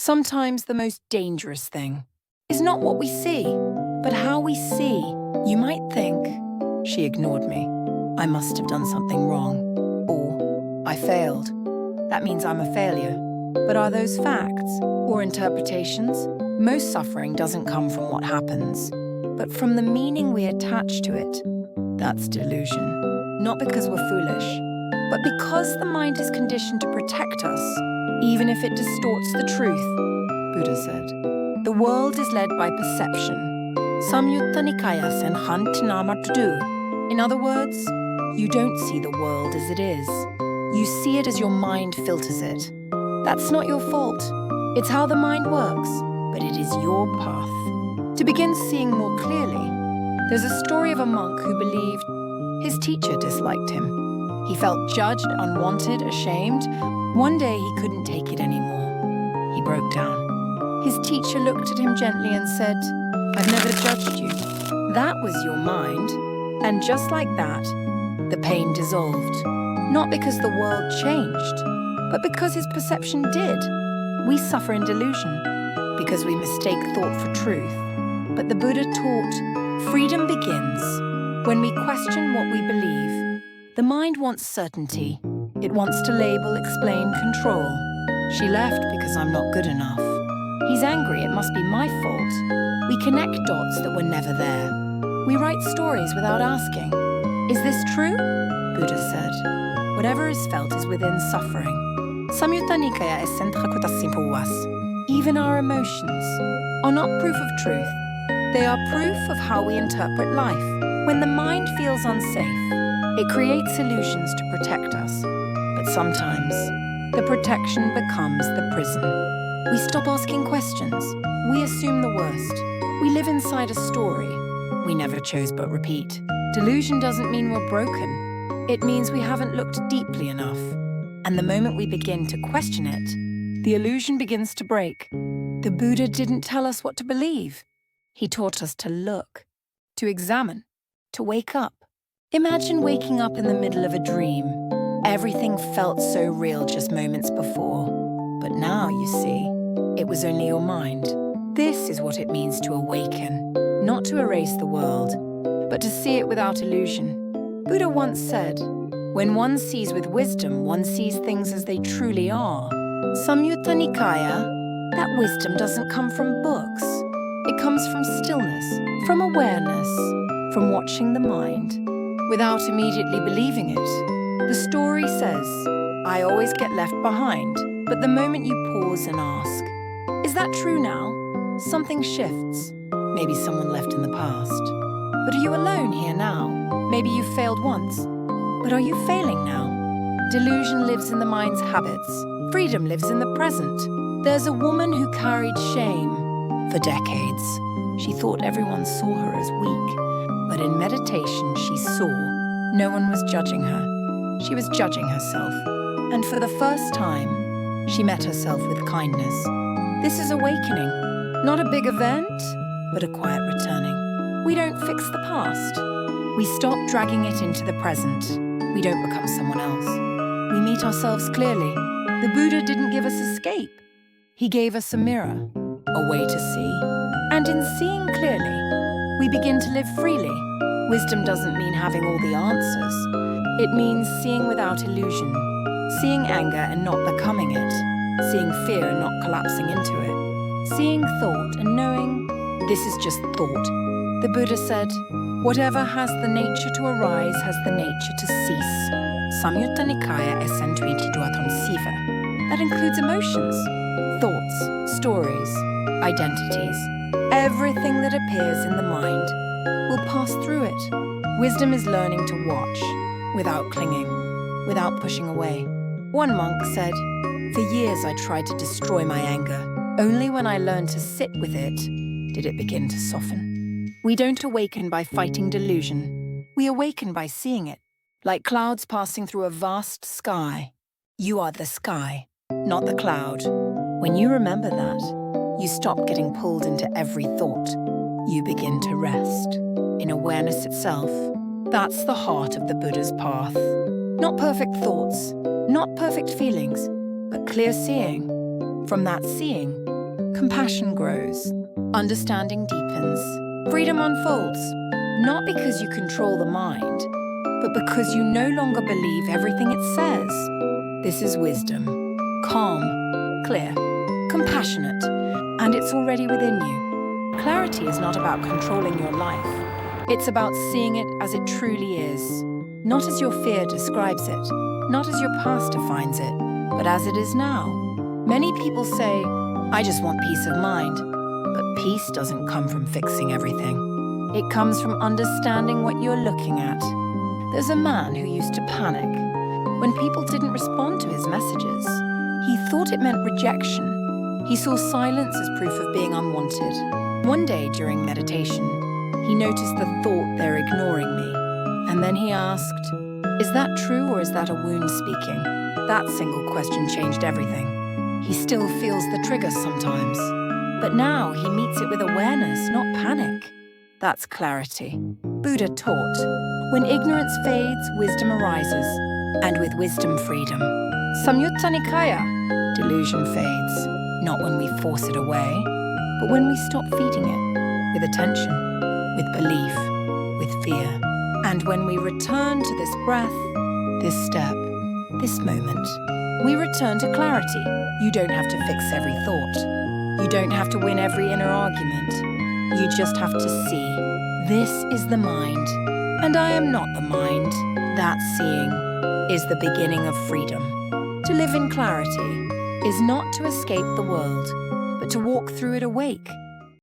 Sometimes the most dangerous thing is not what we see, but how we see. You might think, she ignored me. I must have done something wrong. Or, I failed. That means I'm a failure. But are those facts or interpretations? Most suffering doesn't come from what happens, but from the meaning we attach to it. That's delusion. Not because we're foolish, but because the mind is conditioned to protect us, even if it distorts the truth, Buddha said. The world is led by perception. Samyutta Nikaya senhantinamatudu. In other words, you don't see the world as it is. You see it as your mind filters it. That's not your fault. It's how the mind works, but it is your path. To begin seeing more clearly, there's a story of a monk who believed his teacher disliked him. He felt judged, unwanted, ashamed. One day he couldn't take it anymore. He broke down. His teacher looked at him gently and said, "I've never judged you. That was your mind." And just like that, the pain dissolved. Not because the world changed, but because his perception did. We suffer in delusion because we mistake thought for truth. But the Buddha taught, freedom begins when we question what we believe. The mind wants certainty. It wants to label, explain, control. She left because I'm not good enough. He's angry, it must be my fault. We connect dots that were never there. We write stories without asking. Is this true? Buddha said. Whatever is felt is within suffering. Samyutta Nikaya Even our emotions are not proof of truth. They are proof of how we interpret life. When the mind feels unsafe, it creates illusions to protect us. But sometimes, the protection becomes the prison. We stop asking questions. We assume the worst. We live inside a story we never chose but repeat. Delusion doesn't mean we're broken. It means we haven't looked deeply enough. And the moment we begin to question it, the illusion begins to break. The Buddha didn't tell us what to believe. He taught us to look, to examine, to wake up. Imagine waking up in the middle of a dream. Everything felt so real just moments before. But now, you see, it was only your mind. This is what it means to awaken, not to erase the world, but to see it without illusion. Buddha once said, when one sees with wisdom, one sees things as they truly are. Samyutta Nikaya, that wisdom doesn't come from books. It comes from stillness, from awareness, from watching the mind, without immediately believing it. The story says, I always get left behind, but the moment you pause and ask, is that true now? Something shifts. Maybe someone left in the past. But are you alone here now? Maybe you failed once. But are you failing now? Delusion lives in the mind's habits. Freedom lives in the present. There's a woman who carried shame for decades. She thought everyone saw her as weak. But in meditation, she saw no one was judging her. She was judging herself. And for the first time, she met herself with kindness. This is awakening. Not a big event, but a quiet returning. We don't fix the past. We stop dragging it into the present. We don't become someone else. We meet ourselves clearly. The Buddha didn't give us escape. He gave us a mirror, a way to see. And in seeing clearly, we begin to live freely. Wisdom doesn't mean having all the answers. It means seeing without illusion, seeing anger and not becoming it, seeing fear and not collapsing into it, seeing thought and knowing this is just thought. The Buddha said, whatever has the nature to arise has the nature to cease. Samyutta Nikaya That includes emotions, thoughts, stories, identities. Everything that appears in the mind will pass through it. Wisdom is learning to watch without clinging, without pushing away. One monk said, for years I tried to destroy my anger. Only when I learned to sit with it did it begin to soften. We don't awaken by fighting delusion. We awaken by seeing it, like clouds passing through a vast sky. You are the sky, not the cloud. When you remember that, you stop getting pulled into every thought. You begin to rest in awareness itself. That's the heart of the Buddha's path. Not perfect thoughts, not perfect feelings, but clear seeing. From that seeing, compassion grows, understanding deepens, freedom unfolds, not because you control the mind, but because you no longer believe everything it says. This is wisdom, calm, clear, compassionate, and it's already within you. Clarity is not about controlling your life. It's about seeing it as it truly is, not as your fear describes it, not as your past defines it, but as it is now. Many people say, I just want peace of mind. But peace doesn't come from fixing everything. It comes from understanding what you're looking at. There's a man who used to panic. When people didn't respond to his messages, he thought it meant rejection. He saw silence as proof of being unwanted. One day during meditation, he noticed the thought, they're ignoring me. And then he asked, is that true or is that a wound speaking? That single question changed everything. He still feels the trigger sometimes, but now he meets it with awareness, not panic. That's clarity. Buddha taught, when ignorance fades, wisdom arises, and with wisdom, freedom. Samyutta Nikaya, delusion fades, not when we force it away, but when we stop feeding it, with attention, with belief, with fear. And when we return to this breath, this step, this moment, we return to clarity. You don't have to fix every thought. You don't have to win every inner argument. You just have to see, this is the mind, and I am not the mind. That seeing is the beginning of freedom. To live in clarity is not to escape the world, but to walk through it awake.